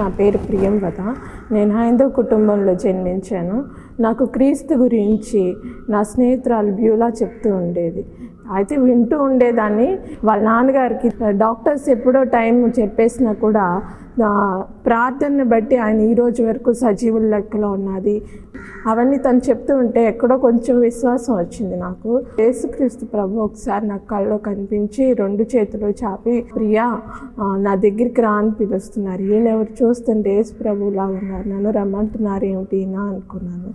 నా పేరు ప్రియంవద. నేను హైందవ కుటుంబంలో జన్మించాను. నాకు క్రీస్తు గురించి నా స్నేహితురాలు బ్యూలా చెప్తూ ఉండేది. అయితే వింటూ ఉండేదాన్ని. వాళ్ళ నాన్నగారికి డాక్టర్స్ ఎప్పుడో టైం చెప్పేసినా కూడా ప్రార్థనను బట్టి ఆయన ఈరోజు వరకు సజీవుల లెక్కలో ఉన్నది. అవన్నీ తను చెప్తూ ఉంటే ఎక్కడో కొంచెం విశ్వాసం వచ్చింది నాకు. యేసుక్రీస్తు ప్రభు ఒకసారి నాకు కళ్ళలో కనిపించి 2 చేతులు చాపి, ప్రియా నా దగ్గరికి రా అని పిలుస్తున్నారు. ఈయన ఎవరు చూస్తుంటే యేసు ప్రభువులాగా ఉన్నారు, నన్ను రమ్మంటున్నారు ఏమిటి ఈయన అనుకున్నాను.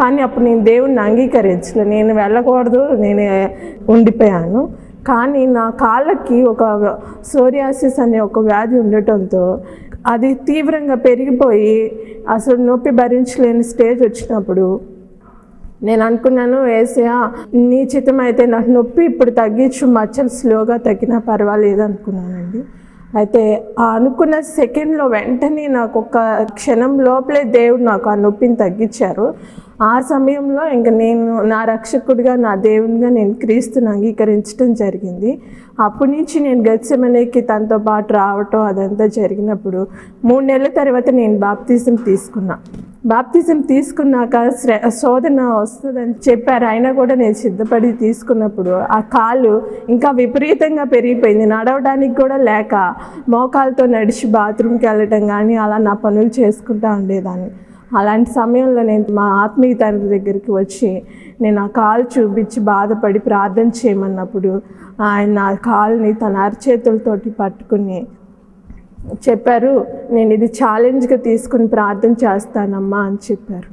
కానీ అప్పుడు నేను దేవుణ్ణి అంగీకరించలేదు. నేను వెళ్ళకూడదు, నేను ఉండిపోయాను. కానీ నా కాళ్ళకి ఒక సోరియాసిస్ అనే ఒక వ్యాధి ఉండటంతో అది తీవ్రంగా పెరిగిపోయి అసలు నొప్పి భరించలేని స్టేజ్ వచ్చినప్పుడు నేను అనుకున్నాను, యేసయ్యా నీ చిత్తం అయితే నాకు నొప్పి ఇప్పుడు తగ్గించు, మచ్చలు స్లోగా తగ్గినా పర్వాలేదు అనుకున్నానండి. అయితే ఆ అనుకున్న సెకండ్లో వెంటనే నాకు ఒక క్షణం లోపలే దేవుడు నాకు ఆ నొప్పిని తగ్గించారు. ఆ సమయంలో ఇంకా నేను నా రక్షకుడిగా, నా దేవునిగా నేను క్రీస్తుని అంగీకరించడం జరిగింది. అప్పటి నుంచి నేను గెత్సెమనేకి తనతో పాటు రావటం అదంతా జరిగినప్పుడు 3 నెలల తర్వాత నేను బాప్తిజం తీసుకున్నా. బాప్తిజం తీసుకున్నాక శోధన వస్తుందని చెప్పారు. అయినా కూడా నేను సిద్ధపడి తీసుకున్నప్పుడు ఆ కాలు ఇంకా విపరీతంగా పెరిగిపోయింది. నడవడానికి కూడా లేక మోకాలతో నడిచి బాత్రూమ్కి వెళ్ళటం కానీ అలా నా పనులు చేసుకుంటూ ఉండేదాన్ని. అలాంటి సమయంలో నేను మా ఆత్మీయ తండ్రి దగ్గరికి వచ్చి నేను ఆ కాలు చూపించి బాధపడి ప్రార్థన చేయమన్నప్పుడు ఆయన నా కాలుని తన అరచేతులతోటి పట్టుకుని చెప్పారు, నేను ఇది ఛాలెంజ్గా తీసుకుని ప్రార్థన చేస్తానమ్మా అని చెప్పారు.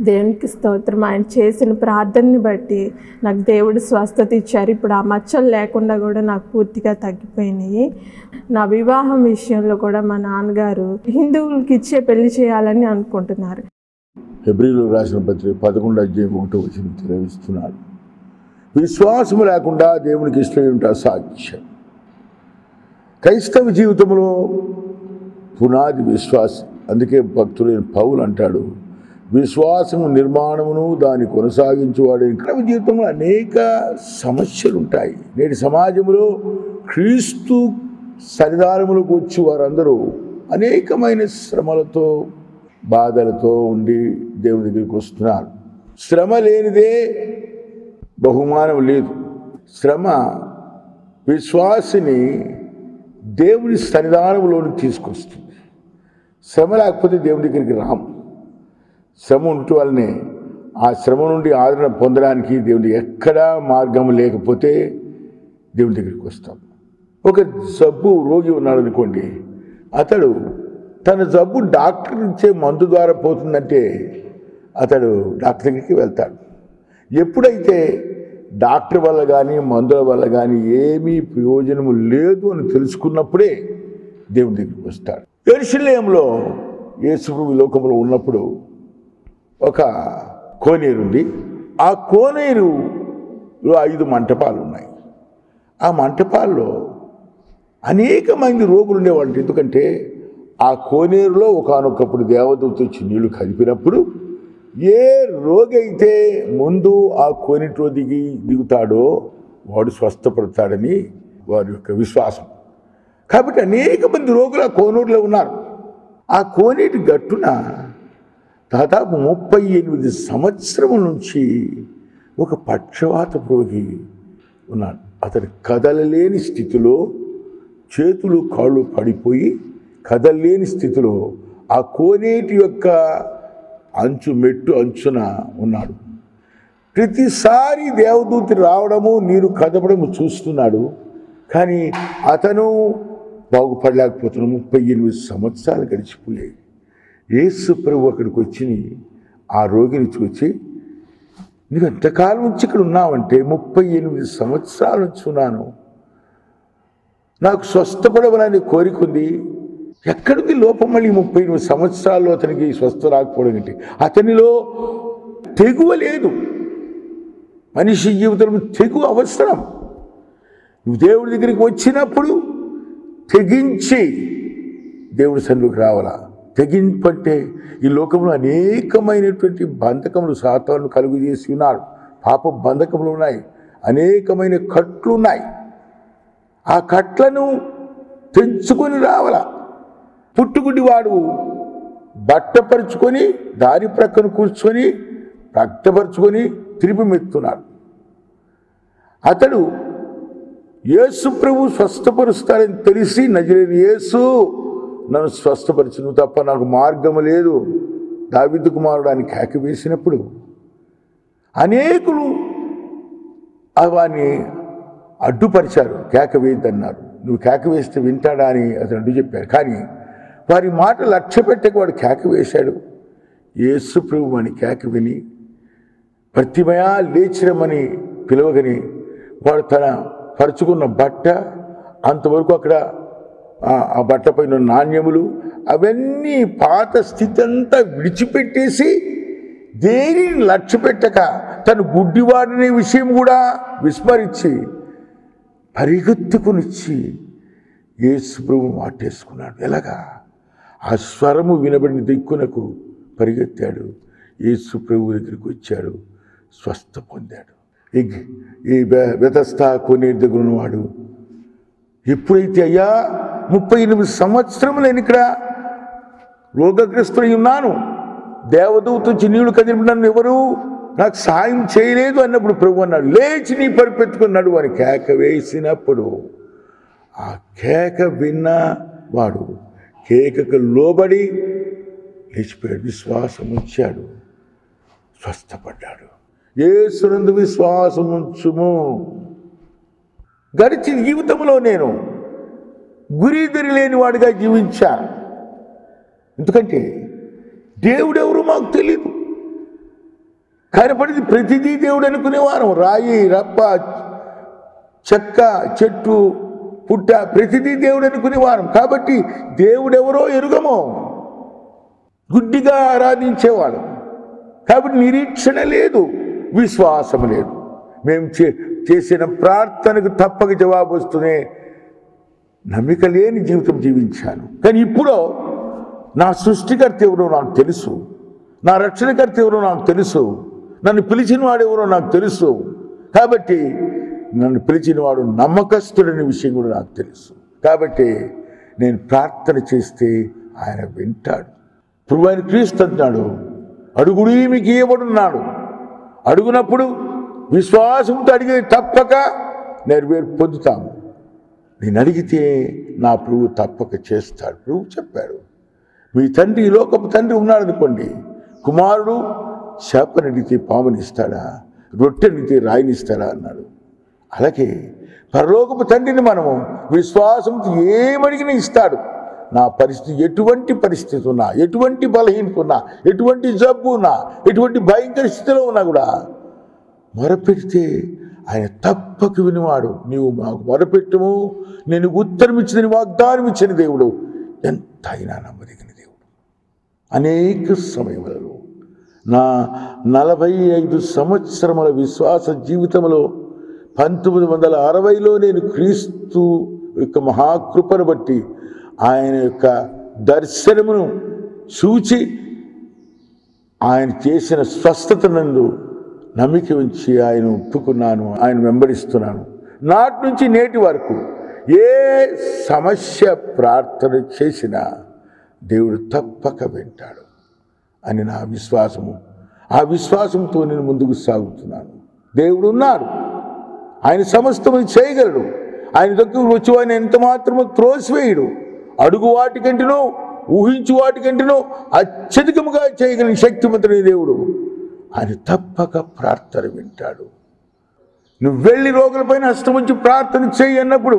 దేవునికి స్తోత్రం. ఆయన చేసిన ప్రార్థనని బట్టి నాకు దేవుడు స్వస్థత ఇచ్చారు. ఇప్పుడు ఆ మచ్చలు లేకుండా కూడా నాకు పూర్తిగా తగ్గిపోయినాయి. నా వివాహం విషయంలో కూడా మా నాన్నగారు హిందువులకి ఇచ్చే పెళ్లి చేయాలని అనుకుంటున్నారు. హెబ్రీయులకు రాసిన పత్రిక 11:1 తెలియజేస్తున్నాడు, విశ్వాసము లేకుండా దేవునికి ఇష్టం అసాధ్యం. క్రైస్తవ జీవితంలో పునాది విశ్వాసం. అందుకే భక్తుడైన పౌలు అంటాడు, విశ్వాసము నిర్మాణమును దాన్ని కొనసాగించేవాడు. క్రైస్తవ జీవితంలో అనేక సమస్యలు ఉంటాయి. నేటి సమాజంలో క్రీస్తు సన్నిధానములకు వచ్చి వారందరూ అనేకమైన శ్రమలతో బాధలతో ఉండి దేవుని దగ్గరికి వస్తున్నారు. శ్రమ లేనిదే బహుమానం లేదు. శ్రమ విశ్వాసిని దేవుని సన్నిధానంలోకి తీసుకొస్తుంది. శ్రమ లేకపోతే దేవుని దగ్గరికి రాము. శ్రమ ఉండటం వల్లనే ఆ శ్రమ నుండి ఆదరణ పొందడానికి దేవుడి ఎక్కడా మార్గం లేకపోతే దేవుని దగ్గరికి వస్తాం. ఒక జబ్బు రోగి ఉన్నాడు అనుకోండి, అతడు తన జబ్బు డాక్టర్ ఇచ్చే మందు ద్వారా పోతుందంటే అతడు డాక్టర్ దగ్గరికి వెళ్తాడు. ఎప్పుడైతే డాక్టర్ వల్ల కానీ మందుల వల్ల కానీ ఏమీ ప్రయోజనము లేదు అని తెలుసుకున్నప్పుడే దేవుని దగ్గరికి వస్తాడు. యెరూషలేములో యేసు ప్రభువు లోకంలో ఉన్నప్పుడు ఒక కోనేరు ఉంది. ఆ కోనేరులో 5 మంటపాలు ఉన్నాయి. ఆ మంటపాల్లో అనేక మంది రోగులు ఉండేవాళ్ళు. ఎందుకంటే ఆ కోనేరులో ఒకానొకప్పుడు దేవదూత వచ్చి నీళ్లు కదిపినప్పుడు ఏ రోగి అయితే ముందు ఆ కోనేటిలో దిగుతాడో వాడు స్వస్థపడతాడని వారి యొక్క విశ్వాసం. కాబట్టి అనేక మంది రోగులు ఆ కోనేరులో ఉన్నారు. ఆ కోనేటి గట్టున దాదాపు 38 సంవత్సరముల నుంచి ఒక పక్షవాత రోగి ఉన్నాడు. అతడు కదలలేని స్థితిలో, చేతులు కాళ్ళు పడిపోయి కదలలేని స్థితిలో ఆ కోనేటి యొక్క మెట్టు అంచున ఉన్నాడు. ప్రతిసారి దేవదూతి రావడము నీరు కదపడము చూస్తున్నాడు. కానీ అతను బాగుపడలేకపోతున్నాడు. 38 సంవత్సరాలు గడిచిపోయాయి. యేసు ప్రభు అక్కడికి వచ్చి ఆ రోగిని చూసి, నువ్వు ఎంతకాలం నుంచి ఇక్కడ ఉన్నావంటే 38 సంవత్సరాల నుంచి ఉన్నాను, నాకు స్వస్థపడవలని కోరిక ఉంది, ఎక్కడికి లోపం? మళ్ళీ 38 సంవత్సరాల్లో అతనికి స్వస్థ రాకపోవడం ఏంటి? అతనిలో తెగువ లేదు. మనిషి జీవితంలో తెగువ అవసరం. నువ్వు దేవుడి దగ్గరికి వచ్చినప్పుడు తెగించి దేవుడి సన్నిధికి రావాలా. తెగింపంటే ఈ లోకంలో అనేకమైనటువంటి బంధకములు సాతాను కలుగు చేసి ఉన్నారు. పాప బంధకములు ఉన్నాయి, అనేకమైన కట్లు ఉన్నాయి. ఆ కట్లను తెంచుకొని రావాలా. పుట్టుగుడ్డివాడు బట్టపరుచుకొని దారి ప్రక్కన కూర్చొని రక్తపరుచుకొని తిరిగి మెత్తున్నాడు. అతడు యేసు ప్రభు స్వస్థపరుస్తాడని తెలిసి, నజరేయుడు యేసు నన్ను స్వస్థపరిచు, నువ్వు తప్ప నాకు మార్గము లేదు, దావీదు కుమారుడు అని కేక వేసినప్పుడు అనేకులు వారిని అడ్డుపరిచారు. కేక వేయద్దన్నారు. నువ్వు కేక వేస్తే వింటాడా అని అతను అడ్డు చెప్పారు. కానీ వారి మాట లక్ష్య పెట్టక వాడు కేక వేశాడు. యేసు ప్రభు అని కేక విని ప్రతిమయా లేచిరమని పిలవగని వాడు తన పరుచుకున్న బట్ట, అంతవరకు అక్కడ ఆ బట్టపైన నాణ్యములు అవన్నీ పాత స్థితి అంతా విడిచిపెట్టేసి, దేనిని లక్ష్య పెట్టక తను గుడ్డివాడినే విషయం కూడా విస్మరించి పరిగెత్తుకునిచ్చి యేసు ప్రభు మాటేసుకున్నాడు. ఎలాగా? ఆ స్వరము వినబడిన దిక్కునకు పరిగెత్తాడు. యేసు ప్రభు దగ్గరికి వచ్చాడు, స్వస్థ పొందాడు. ఈ బెతస్దా కోనేరు దగ్గర ఉన్నవాడు ఎప్పుడైతే, అయ్యా 38 సంవత్సరములు నేను ఇక్కడ రోగగ్రస్తుడై ఉన్నాను, దేవదూత వచ్చి నీళ్లు కదిలి నన్ను ఎవరు నాకు సాయం చేయలేదు అన్నప్పుడు ప్రభు అన్నాడు, లేచి నీ పరిపెత్తుకున్నాడు అని కేక వేసినప్పుడు ఆ కేక విన్నవాడు కేకకు లోబడి లేచిపోయాడు, విశ్వాసం ఉంచాడు, స్వస్థపడ్డాడు. యేసునందు విశ్వాసం ఉంచుము. గడిచిన జీవితంలో నేను గురిదరి లేని వాడిగా జీవించాను. ఎందుకంటే దేవుడెవరు మాకు తెలియదు. కనపడింది ప్రతిదీ దేవుడు అనుకునేవారం. రాయి, రప్ప, చెక్క, చెట్టు, పుట్ట ప్రతిదీ దేవుడు అనుకునేవారం. కాబట్టి దేవుడెవరో ఎరుగమో, గుడ్డిగా ఆరాధించేవాడు. కాబట్టి నిరీక్షణ లేదు, విశ్వాసం లేదు. మేము చేసిన ప్రార్థనకు తప్పక జవాబు వస్తూనే నమ్మిక లేని జీవితం జీవించాను. కానీ ఇప్పుడు నా సృష్టికర్త ఎవరో నాకు తెలుసు, నా రక్షణకర్త ఎవరో నాకు తెలుసు, నన్ను పిలిచిన వాడు ఎవరో నాకు తెలుసు. కాబట్టి నన్ను పిలిచిన వాడు నమ్మకస్తుడనే విషయం కూడా నాకు తెలుసు. కాబట్టి నేను ప్రార్థన చేస్తే ఆయన వింటాడు. ఇప్పుడు ఆయన క్రీస్తు అంటున్నాడు, అడుగుడి మీకు ఇవ్వబడున్నాడు. అడుగునప్పుడు విశ్వాసంతో అడిగి తప్పక నెరవేరు పొందుతాము. నేను అడిగితే నా ప్రభు తప్పక చేస్తాడు. ప్రభు చెప్పాడు, మీ తండ్రి ఈ లోకపు తండ్రి ఉన్నాడు అనుకోండి, కుమారుడు చేపనడిగితే పామునిస్తాడా, రొట్టెనిడితే రాయినిస్తాడా అన్నాడు. అలాగే పరలోకపు తండ్రిని మనము విశ్వాసంతో ఏమడిగినా ఇస్తాడు. నా పరిస్థితి ఎటువంటి పరిస్థితి ఉన్నా, ఎటువంటి బలహీనత ఉన్నా, ఎటువంటి జబ్బు ఉన్నా, ఎటువంటి భయంకర స్థితిలో ఉన్నా కూడా మొరపెడితే ఆయన తప్పక వినివాడు. నీవు మాకు మొరపెట్టుము, నేను ఉత్తరం ఇచ్చిన వాగ్దానం ఇచ్చిన దేవుడు, ఎంత అయినా నమ్మదగిన దేవుడు. అనేక సమయములలో నా 45 సంవత్సరముల విశ్వాస జీవితంలో 1960లో నేను క్రీస్తు యొక్క మహాకృపను బట్టి ఆయన యొక్క దర్శనమును చూచి ఆయన చేసిన స్వస్థత నందు నమ్మిక ఉంచి ఆయన ఒప్పుకున్నాను, ఆయన వెంబడిస్తున్నాను. నాటి నుంచి నేటి వరకు ఏ సమస్య ప్రార్థన చేసినా దేవుడు తప్పక వింటాడు అని నా విశ్వాసము. ఆ విశ్వాసంతో నేను ముందుకు సాగుతున్నాను. దేవుడు ఉన్నాడు, ఆయన సమస్తము చేయగలడు. ఆయన దగ్గరకు వచ్చి ఆయన ఎంత మాత్రమో త్రోసివేయడు. అడుగు వాటికంటేనో ఊహించు వాటికంటేనో అత్యధికముగా చేయగలిగిన శక్తిమంతుడైన దేవుడు. ఆయన తప్పక ప్రార్థన వింటాడు. నువ్వు వెళ్ళి రోగులపైన హస్తం ఉంచి ప్రార్థన చేయి అన్నప్పుడు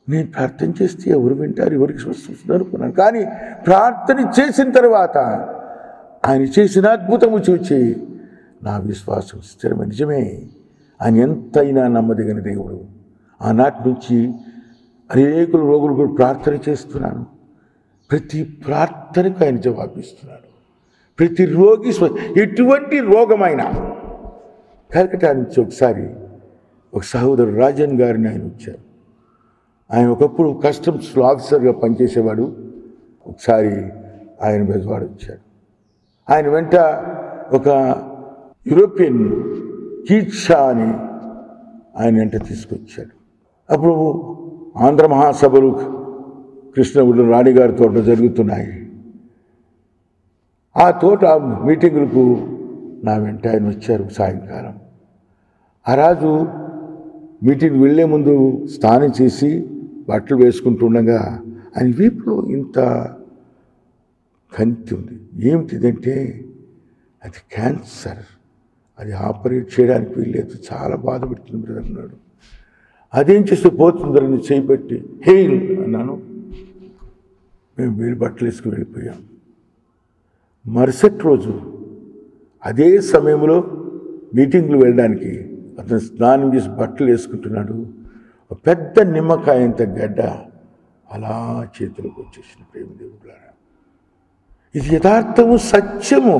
నేను ప్రార్థన చేస్తే ఎవరు వింటారు, ఎవరికి స్వస్థత అనుకున్నాను. కానీ ప్రార్థన చేసిన తర్వాత ఆయన చేసిన అద్భుతము చూచి నా విశ్వాసం స్థిరమైన. నిజమే, ఆయన ఎంతైనా నమ్మదగిన దేవుడు. ఆనాటి నుంచి అనేకులు రోగులు కూడా ప్రార్థన చేస్తున్నాను. ప్రతి ప్రార్థనకు ఆయన జవాబిస్తున్నాడు. ప్రతి రోగి ఎటువంటి రోగమైనా. కలకటా నుంచి ఒకసారి ఒక సహోదరుడు రాజన్ గారిని ఆయన వచ్చారు. ఆయన ఒకప్పుడు కస్టమ్స్లో ఆఫీసర్గా పనిచేసేవాడు. ఒకసారి ఆయన బెజవాడ వచ్చాడు. ఆయన వెంట ఒక యూరోపియన్ కీట్షా అని ఆయన వెంట తీసుకొచ్చాడు. అప్పుడు ఆంధ్ర మహాసభలు కృష్ణగుడి రాణిగారి తోట జరుగుతున్నాయి. ఆ తోట మీటింగులకు నా వెంట ఆయన వచ్చారు సాయంకాలం. ఆ రాజు మీటింగ్ వెళ్ళే ముందు స్నానం చేసి బట్టలు వేసుకుంటుండగా ఆయన వీపులో ఇంత కంతి ఉంది. ఏమిటిదంటే అది క్యాన్సర్, అది ఆపరేట్ చేయడానికి వీల్లేదు, చాలా బాధపడుతుంది బ్రదర్ అన్నాడు. అదేం చేస్తే పోతుందని చేయబట్టి హెయిల్ అన్నాను. మేము వీళ్ళు బట్టలు వేసుకుని వెళ్ళిపోయాం. మరుసటి రోజు అదే సమయంలో మీటింగ్లు వెళ్ళడానికి అతను స్నానం చేసి బట్టలు వేసుకుంటున్నాడు. ఒక పెద్ద నిమ్మకాయంత గడ్డ అలా చేతిలోకి వచ్చేసిన ప్రేమ దేవులారా, ఇది యథార్థము, సత్యము.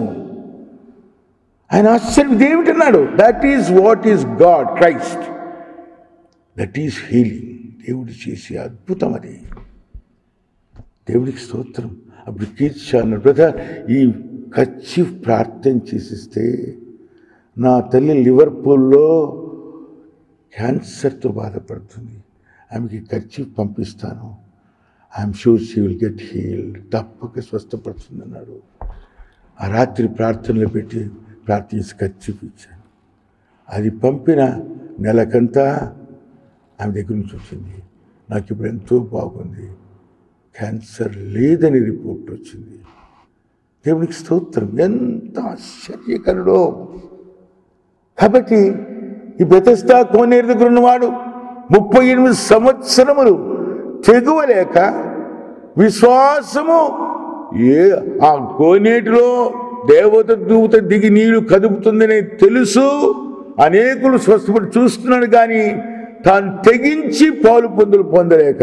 ఆయన ఆశ్చర్యం ఏమిటన్నాడు? That is what is God, Christ, that is healing. దేవుడు చేసే అద్భుతం అది. దేవుడికి స్తోత్రం. అప్పుడు కీర్చాను, బ్రదర్ ఈ కర్చీఫ్ ప్రార్థన చేసిస్తే నా తల్లి లివర్పూల్లో క్యాన్సర్తో బాధపడుతుంది, ఆమెకి కర్చీఫ్ పంపిస్తాను, I'm sure she will get healed, తప్పక స్వస్థపడుతుంది అన్నాడు. ఆ రాత్రి ప్రార్థనలు పెట్టి ప్రార్థించి కర్చీఫ్ ఇచ్చాను. అది పంపిన నెలకంతా ఆమె దగ్గర నుంచి వచ్చింది. నాకు ఇప్పుడు ఎంతో బాగుంది, క్యాన్సర్ లేదని రిపోర్ట్ వచ్చింది. దేవునికి స్తోత్రం. ఎంత ఆశ్చర్యకరుడో. కాబట్టి ఈ బెతెస్దా కోనేరు దగ్గర ఉన్నవాడు 38 సంవత్సరములు తెగువలేక విశ్వాసము ఆ కోనేటిలో దేవత దూత దిగి నీళ్లు కదుపుతుందని తెలుసు, అనేకులు స్వస్థపడి చూస్తున్నాడు, కానీ తాను తెగించి పాలు పొందలేక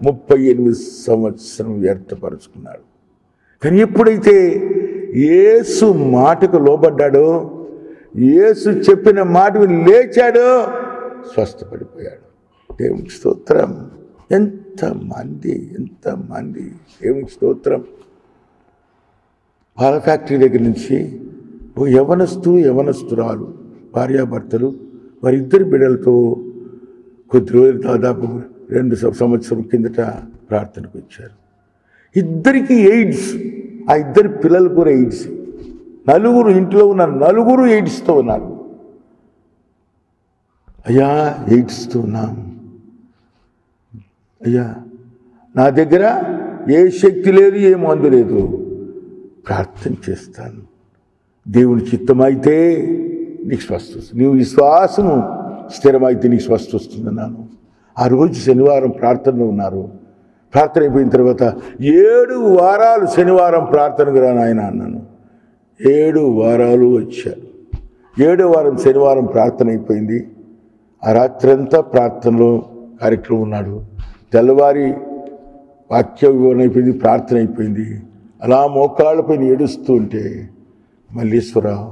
38 సంవత్సరం వ్యర్థపరుచుకున్నాడు. కానీ ఎప్పుడైతే యేసు మాటకు లోబడ్డాడో, యేసు చెప్పిన మాటకు లేచాడో, స్వస్థపడిపోయాడు. దేవునికి స్తోత్రం. ఎంతమంది దేవునికి స్తోత్రం. పాల ఫ్యాక్టరీ దగ్గర నుంచి ఓ యవనస్తురాలు భార్యాభర్తలు వారిద్దరి బిడ్డలతో కొద్ది రోజులు దాదాపు 2 సంవత్సరం కిందట ప్రార్థనకు వచ్చారు. ఇద్దరికి ఎయిడ్స్, ఆ ఇద్దరి పిల్లలు కూడా ఎయిడ్స్. నలుగురు ఇంట్లో ఉన్న నలుగురు ఎయిడ్స్తో ఉన్నారు. అయ్యా ఎయిడ్స్తో ఉన్నాం, అయ్యా నా దగ్గర ఏ శక్తి లేదు, ఏ మందు లేదు, ప్రార్థన చేస్తాను, దేవుని చిత్తమైతే నీకు స్వస్థ వస్తుంది, నీవు విశ్వాసము స్థిరమైతే నీకు స్వస్థ వస్తుందన్నాను. ఆ రోజు శనివారం ప్రార్థనలో ఉన్నారు. ప్రార్థన అయిపోయిన తర్వాత 7 వారాలు శనివారం ప్రార్థనకు రాను ఆయన అన్నాను. 7 వారాలు వచ్చారు. 7వ వారం శనివారం ప్రార్థన అయిపోయింది. ఆ రాత్రంతా ప్రార్థనలో కార్యక్రమం ఉన్నాడు. తెల్లవారి వాక్య వివరణ అయిపోయింది, ప్రార్థన అయిపోయింది. అలా మోకాళ్ళపైన ఏడుస్తూ ఉంటే మల్లీశ్వరరావు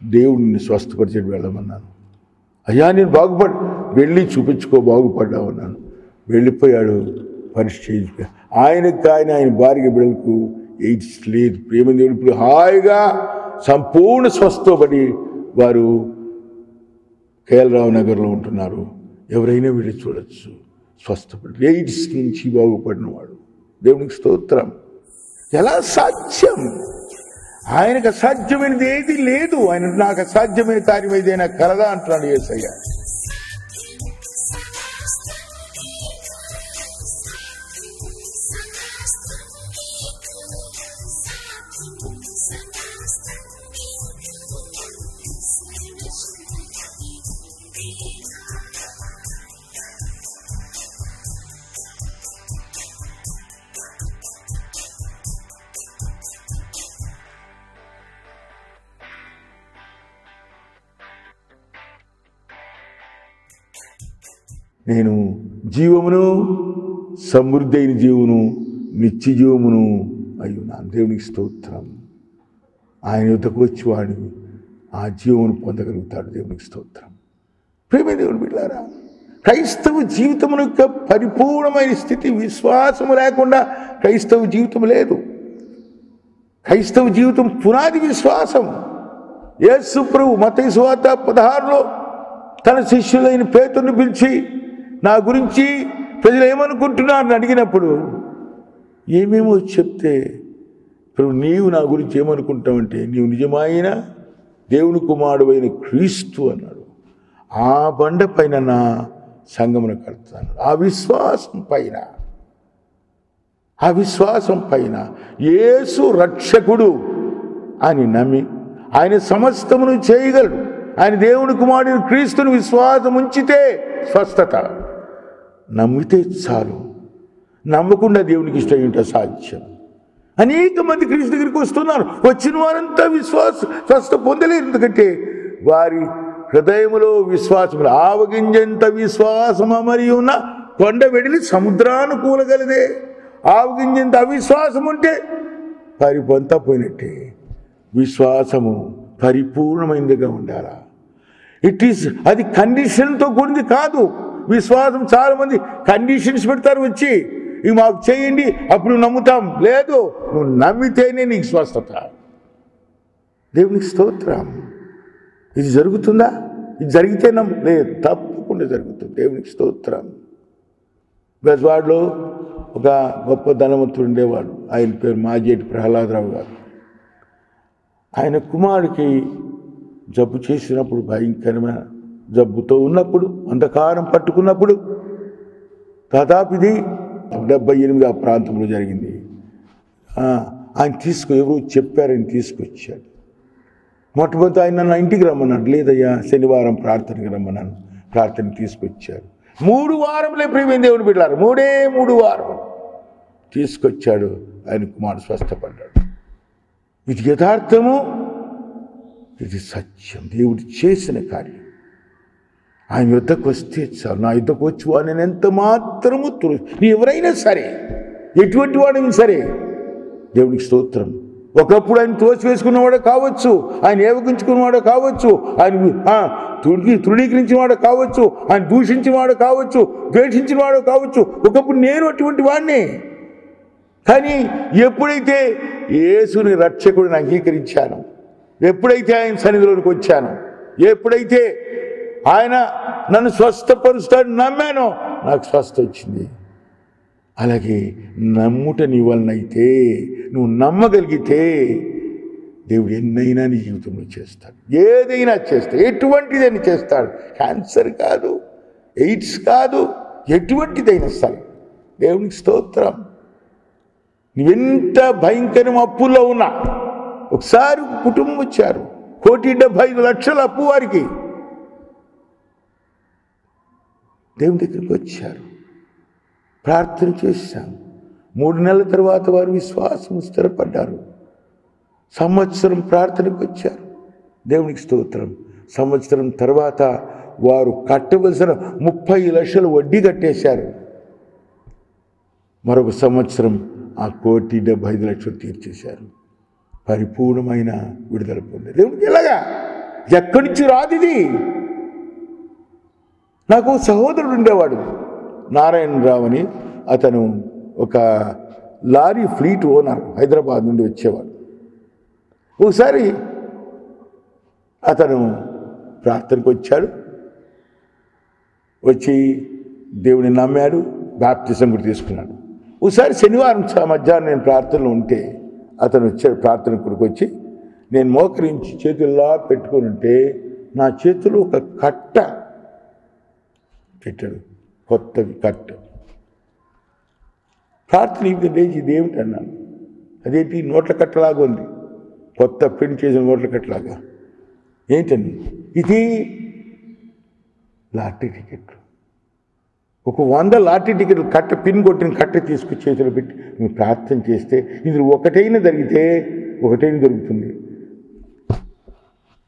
దేవుడిని స్వస్థపరిచేది వెళ్ళమన్నాను. అయ్యా నేను వెళ్ళి చూపించుకో, బాగుపడ్డామన్నాను. వెళ్ళిపోయాడు. పరీక్ష చేయించుకో. ఆయన భార్య బిడ్డలకు ఎయిడ్స్ లేదు. ప్రేమ దేవుడు ఇప్పుడు హాయిగా సంపూర్ణ స్వస్థపడి వారు కేఎల్ నగర్లో ఉంటున్నారు. ఎవరైనా వెళ్ళి చూడొచ్చు. స్వస్థపడి ఎయిడ్స్ నుంచి బాగుపడినవాడు. దేవునికి స్తోత్రం. ఎలా సాధ్యం? ఆయనకు అసాధ్యమైనది ఏది లేదు. ఆయన నాకు అసాధ్యమైన కార్యం ఏదైనా కలదా అంటున్నాడు యేసయ్య. నేను జీవమును, సమృద్ధి అయిన జీవును, నిత్య జీవమును అయ్యున్నాను. దేవునికి స్తోత్రం. ఆయన యుద్ధకు వచ్చి వాడు ఆ జీవమును పొందగలుగుతాడు. దేవునికి స్తోత్రం. ప్రేమ దేవుని బిడ్డలారా, క్రైస్తవ జీవితం యొక్క పరిపూర్ణమైన స్థితి విశ్వాసము లేకుండా క్రైస్తవ జీవితం లేదు. క్రైస్తవ జీవితం పునాది విశ్వాసం. యేసు ప్రభు మత్తయి సువార్త 16లో తన శిష్యులైన పేతురును పిలిచి నా గురించి ప్రజలు ఏమనుకుంటున్నారని అడిగినప్పుడు ఏమేమో చెప్తే ప్రభు నీవు నా గురించి ఏమనుకుంటావంటే నీవు నిజమైన దేవుని కుమారుడైన క్రీస్తు అన్నాడు. ఆ బండ పైన నా సంగమును కడతాను. ఆ విశ్వాసం పైన యేసు రక్షకుడు అని నమ్మి ఆయన సమస్తమును చేయగలడు. ఆయన దేవుని కుమారుడు క్రీస్తుని విశ్వాసం ఉంచితే స్వస్థత, నమ్మితే చాలు. నమ్మకుండా దేవునికి ఇష్టం ఏంటో సాధ్యం. అనేక మంది క్రీస్తు దగ్గరికి వస్తున్నారు. వచ్చిన వారంతా స్వస్థ పొందలేరు. ఎందుకంటే వారి హృదయములో విశ్వాసం, ఆవగింజంత విశ్వాసం అమరి ఉన్న కొండ వెడిలి సముద్రాన్ని కూలగలదే. ఆవగింజంత అవిశ్వాసం ఉంటే పరిపంతా పోయినట్టే. విశ్వాసము పరిపూర్ణమైనదిగా ఉండాలా. అది కండిషన్తో కూడింది కాదు. విశ్వాసం చాలామంది కండిషన్స్ పెడతారు. వచ్చి ఇవి మాకు చేయండి అప్పుడు నమ్ముతాం. లేదు, నువ్వు నమ్మితేనే నీకు స్వస్థత. దేవునికి స్తోత్రం. ఇది జరుగుతుందా? ఇది జరిగితే లేదు, తప్పకుండా జరుగుతుంది. దేవునికి స్తోత్రం. బెజవాడలో ఒక గొప్ప ధనవంతుడు ఉండేవాడు. ఆయన పేరు మాజేటి ప్రహ్లాదరావు గారు. ఆయన కుమారుడికి జబ్బు చేసినప్పుడు, భయంకరమైన జబ్బుతో ఉన్నప్పుడు, అంధకారం పట్టుకున్నప్పుడు, దాదాపు ఇది 78 ఆ ప్రాంతంలో జరిగింది. ఆయన ఎవరు చెప్పారని తీసుకొచ్చాడు. మొట్టమొదటి ఆయన నన్ను ఇంటికి రమ్మన్నాడు. లేదయ్యా, శనివారం ప్రార్థనకి రమ్మన్నాను. ప్రార్థన తీసుకొచ్చారు. 3 వారంలే ప్రియమైన దేవుని బిడ్డలారా, 3 వారం తీసుకొచ్చాడు. ఆయన కుమారుడు స్వస్థపడ్డాడు. ఇది యథార్థము, ఇది సత్యం. దేవుడు చేసిన కార్యం. ఆయన యుద్ధకు వస్తే చాలు. నా యుద్ధకు వచ్చి వాడు నేను ఎంత మాత్రము నీ ఎవరైనా సరే, ఎటువంటి వాడైనా సరే, దేవునికి స్తోత్రం. ఒకప్పుడు ఆయన తోసివేసుకున్నవాడు కావచ్చు, ఆయన ఏవగించుకున్నవాడు కావచ్చు, ఆయన తృణీకరించినవాడు కావచ్చు, ఆయన దూషించినవాడు కావచ్చు, ద్వేషించినవాడు కావచ్చు. ఒకప్పుడు నేను అటువంటి వాడిని. కానీ ఎప్పుడైతే యేసుని రక్షకుడిని అంగీకరించాను, ఎప్పుడైతే ఆయన సన్నిధిలోనికి వచ్చాను, ఎప్పుడైతే ఆయన నన్ను స్వస్థపరుస్తాడని నమ్మానో నాకు స్వస్థ వచ్చింది. అలాగే నమ్ముట నీ వలనైతే, నువ్వు నమ్మగలిగితే దేవుడు ఎన్నైనా నీ జీవితంలో చేస్తాడు. ఏదైనా చేస్తాడు, ఎటువంటిదైనా చేస్తాడు. క్యాన్సర్ కాదు, ఎయిడ్స్ కాదు, ఎటువంటిదైనా సరే. దేవునికి స్తోత్రం. నువ్వెంత భయంకరం అప్పుల్లో ఉన్నా, ఒకసారి కుటుంబం వచ్చారు, 1,75,00,000 అప్పు వారికి. దేవుని దగ్గరికి వచ్చారు, ప్రార్థన చేశాం. 3 నెలల తర్వాత వారు విశ్వాసం స్థిరపడ్డారు. సంవత్సరం ప్రార్థనకు వచ్చారు. దేవునికి స్తోత్రం. సంవత్సరం తర్వాత వారు కట్టవలసిన 30 లక్షలు వడ్డీ కట్టేశారు. మరొక సంవత్సరం ఆ 1,75,00,000 తీర్చేశారు. పరిపూర్ణమైన విడుదల పొందారు. దేవుడికి ఎలాగా? ఎక్కడి నుంచి రాదు ఇది? నాకు సహోదరుడు ఉండేవాడు, నారాయణరావు అని. అతను ఒక లారీ ఫ్లీట్ ఓనర్, హైదరాబాద్ నుండి వచ్చేవాడు. ఒకసారి అతను ప్రార్థనకు వచ్చాడు. వచ్చి దేవుని నమ్మాడు, బాప్తిసం కూడా తీసుకున్నాడు. ఒకసారి శనివారం మధ్యాహ్నం నేను ప్రార్థనలో ఉంటే అతను వచ్చాడు. ప్రార్థన కొడుకు వచ్చి నేను మోకరించి చేతుల్లా పెట్టుకుని ఉంటే నా చేతిలో ఒక కట్ట పెట్టాడు, కొత్తది కట్ట. ప్రార్థన లేచి ఇదేమిటి అన్నాను. అదేంటి? నోట్ల కట్టలాగా ఉంది, కొత్త ప్రింట్ చేసిన నోట్ల కట్టలాగా. ఏంటండి? ఇది లాటరీ టికెట్లు. ఒక 100 లాటరీ టికెట్లు కట్ట, పిన్ కొట్టిన కట్ట తీసుకొచ్చి చేతిలో పెట్టి నువ్వు ప్రార్థన చేస్తే ఇందులో ఒకటైనా జరిగితే ఒకటైనా దొరుకుతుంది.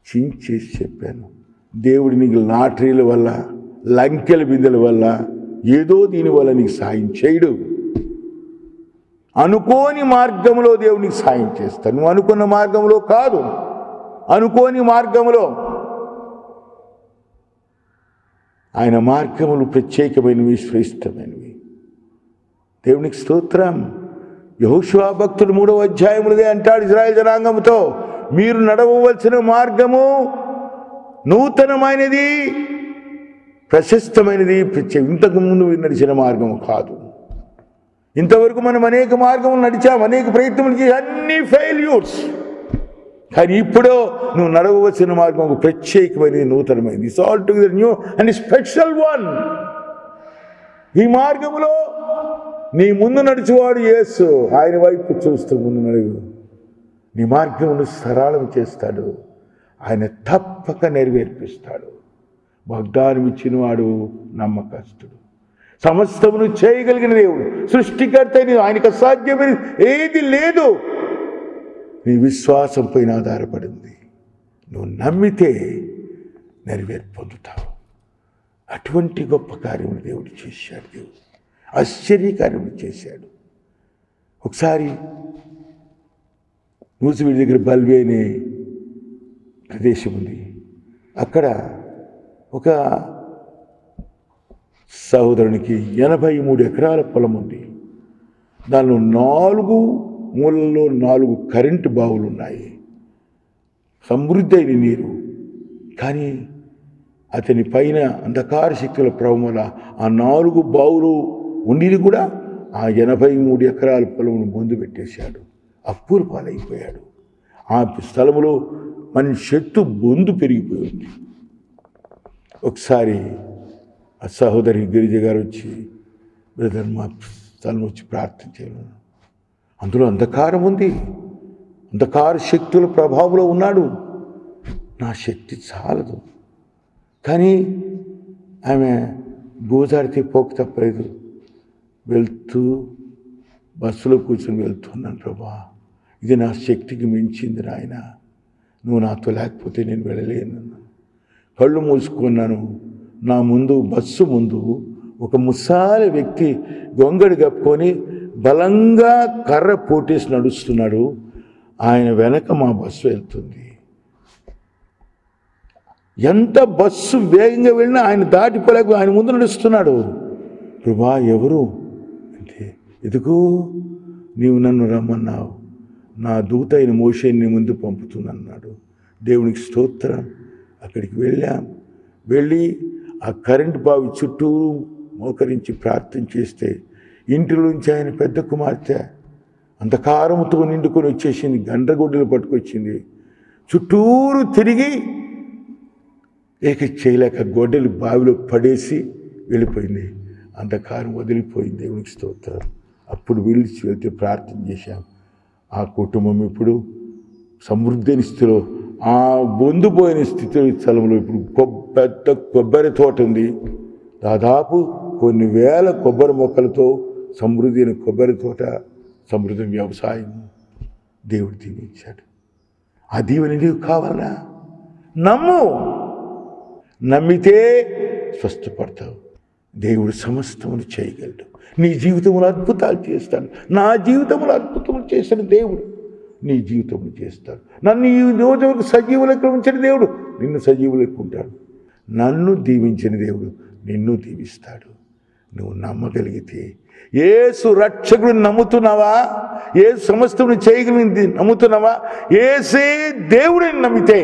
చించేసి చెప్పాను, దేవుడి నీకు లాటరీల వల్ల, లంకెల బిందెల వల్ల, ఏదో దీనివల్ల నీకు సాయం చేయడు. అనుకోని మార్గంలో దేవునికి సాయం చేస్తాను. నువ్వు అనుకున్న మార్గంలో కాదు, అనుకోని మార్గంలో. ఆయన మార్గములు ప్రత్యేకమైనవి, శ్రేష్టమైనవి. దేవునికి స్తోత్రం. యెహోషువ భక్తుడు 3వ అధ్యాయములదే అంటాడు ఇశ్రాయేలు జనాంగముతో, మీరు నడవవలసిన మార్గము నూతనమైనది, ప్రశస్తమైనది, ఇంతకు ముందు నడిచిన మార్గము కాదు. ఇంతవరకు మనం అనేక మార్గములు నడిచాం, అనేక ప్రయత్నములు చేసి అన్ని ఫెయిల్యూర్స్. కానీ ఇప్పుడు నువ్వు నడవవలసిన మార్గం ఒక ప్రత్యేకమైనది, నూతనమైనది. It's all together new and special one. ఈ మార్గంలో నీ ముందు నడిచేవాడు యేసు. ఆయన వైపు చూస్తూ ముందు నడుగు. నీ మార్గమును సరళం చేస్తాడు. ఆయన తప్పక నెరవేర్పిస్తాడు. వాగ్దానం ఇచ్చినవాడు నమ్మకస్తుడు. సమస్తమును చేయగలిగిన దేవుడు, సృష్టికర్త. ఆయనకు అసాధ్యమైన ఏది లేదు. నీ విశ్వాసం పైన ఆధారపడింది. నువ్వు నమ్మితే నెరవేర్పు పొందుతావు. అటువంటి గొప్ప కార్యములు దేవుడు చేశాడు. దేవుడు ఆశ్చర్యకార్యములు చేశాడు. ఒకసారి నూజివీడి దగ్గర బల్వే అనే ప్రదేశం ఉంది. అక్కడ ఒక సహోదరునికి 83 ఎకరాల పొలం ఉంది. దానిలో 4 మూలల్లో 4 కరెంటు బావులు ఉన్నాయి. సమృద్ధి అయిన నీరు. కానీ అతని పైన అంధకార శక్తుల ప్రభావం వల్ల ఆ 4 బావులు ఉండి కూడా ఆ 83 ఎకరాల పొలమును ముందు పెట్టేశాడు. అప్పుల పాలైపోయాడు. ఆ స్థలంలో మన శక్తు బొందు పెరిగిపోయింది. ఒకసారి ఆ సహోదరి గిరిజ గారు వచ్చి, బ్రదర్ మా స్థలం వచ్చి ప్రార్థన చేయాలి, అందులో అంధకారం ఉంది, అంధకార శక్తుల ప్రభావంలో ఉన్నాడు, నా శక్తి చాలదు. కానీ ఆమె గోజాడితే పోక తప్పలేదు. వెళ్తూ బస్సులో కూర్చొని వెళ్తున్నాను, ప్రభా ఇది నా శక్తికి మించింది నాయన, నువ్వు నాతో లేకపోతే నేను వెళ్ళలేను. కళ్ళు మూసుకున్నాను. నా ముందు బస్సు ముందు ఒక ముసాలి వ్యక్తి గొంగడి కప్పుకొని బలంగా కర్ర పోటేసి నడుస్తున్నాడు. ఆయన వెనక మా బస్సు వెళ్తుంది. ఎంత బస్సు వేగంగా వెళ్ళినా ఆయన దాటిపోలేక ఆయన ముందు నడుస్తున్నాడు. ప్రభా ఎవరు అంటే, ఎదుగు నీవు నన్ను రమ్మన్నావు, నా దూత అయిన మోషేని నీ ముందు పంపుతున్నాడు. దేవునికి స్తోత్రం. అక్కడికి వెళ్ళి ఆ కరెంటు బావి చుట్టూ మోకరించి ప్రార్థన చేస్తే ఇంటిలోంచి ఆయన పెద్ద కుమార్తె అంధకారంతో నిండుకొని వచ్చేసింది. గండ్రగొడ్డలు పట్టుకొచ్చింది. చుట్టూరు తిరిగి చేయలేక గొడ్డలు బావిలో పడేసి వెళ్ళిపోయింది. అంధకారం వదిలిపోయింది. దేవునికి స్తోత్రం. అప్పుడు విలిచి వెళ్తే ప్రార్థన చేశాం. ఆ కుటుంబం ఇప్పుడు సమృద్ధైన స్థితిలో, ఆ బొందుపోయిన స్థలంలో ఇప్పుడు పెద్ద కొబ్బరి తోట ఉంది. దాదాపు కొన్ని వేల కొబ్బరి మొక్కలతో సమృద్ధి అయిన కొబ్బరి తోట, సమృద్ధి వ్యవసాయం దేవుడు దీవించాడు. ఆ దీవెన నీకు కావాలా? నమ్ము. నమ్మితే స్వస్థపడతావు. దేవుడు సమస్తమును చేయగలడు. నీ జీవితంలో అద్భుతాలు చేస్తాడు. నా జీవితంలో అద్భుతములు చేసిన దేవుడు నీ జీవితంలో చేస్తాడు. నన్ను ఈ రోజు సజీవులకు ఉంచిన దేవుడు నిన్ను సజీవులకు ఉంటాడు. నన్ను దీవించిన దేవుడు నిన్ను దీవిస్తాడు. నువ్వు నమ్మగలిగితే, యేసు రక్షకుడు నమ్ముతున్నావా? యేసు సమస్తమును చేయగలిగింది నమ్ముతున్నావా? యేసే దేవుడిని నమ్మితే,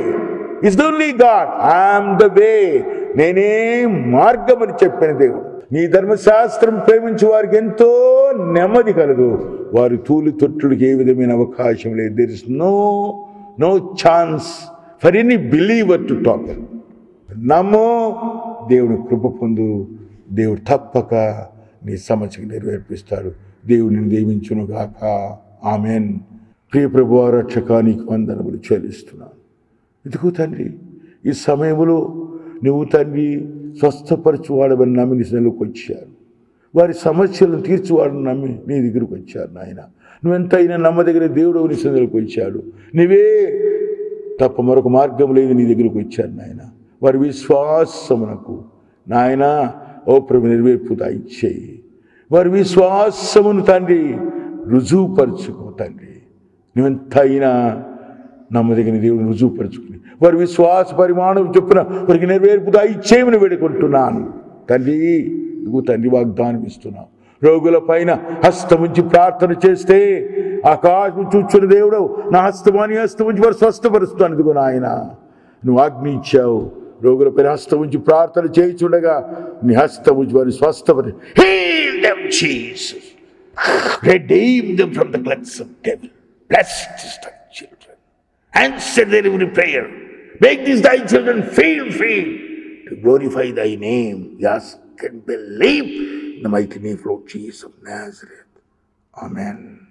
is the only God, I'm the way, నేనే మార్గం అని చెప్పిన దేవుడు. నీ ధర్మశాస్త్రం ప్రేమించే వారికి ఎంతో నెమ్మది కలదు. వారి తూలి తొట్టుడికి ఏ విధమైన అవకాశం లేదు. There is no chance for any believer to talk. నమ్ము, దేవుని కృప పొందు. దేవుడు తప్పక నీ సమస్యకు నెరవేర్పిస్తాడు. దేవుడు నిన్ను దీవించును గాక. ఆమెన్. ప్రియ ప్రభువా, రక్షకా, నీకు వందనములు చెల్లిస్తున్నాను. ఇదిగో తండ్రి, ఈ సమయంలో నువ్వు తండ్రి స్వస్థపరచువాడని నమ్మి నీ సన్నిధిలోకి వచ్చారు. వారి సమస్యలను తీర్చువాడని నమ్మి నీ దగ్గరకు వచ్చారు. నాయన, నువ్వెంతైనా నమ్మదగిన దేవుడు నీ సన్నిధిలోకి వచ్చాడు. నువ్వే తప్ప మరొక మార్గం లేదు, నీ దగ్గరకు వచ్చారు నాయన. వారి విశ్వాసమునకు నాయన ఓ ప్రభు నెరవేర్పు దయచేయి. వారి విశ్వాసమును తండ్రి రుజువుపరుచుకో తండ్రి. నువ్వెంతైనా నమ్మదగిన దేవుని రుజువుపరుచుకుని వారి విశ్వాస పరిమాణం చొప్పున వారికి నెరవేర్పు దయచేయమని వేడుకుంటున్నాను తండ్రి. ఇదిగో తండ్రి, వాగ్దానం ఇస్తున్నావు. రోగుల పైన హస్తముంచి ప్రార్థన చేస్తే ఆకాశం చూచున్న దేవుడు నా హస్తమాని హస్తముంచి వారు స్వస్థపరుస్తాను. ఇదిగో నాయన, నువ్వు ఆజ్ఞ ఇచ్చావు. రోగులపైన హస్తముంచి ప్రార్థన చేయించుండగా నీ హస్తముంచి వారిని స్వస్థపరి. Heal them Jesus. Redeem them from the clutches of devil. Blessed is thy children. Answer their every prayer. Make these thy children feel free to glorify thy name. We ask and believe in the mighty name of Lord Jesus of Nazareth. Amen.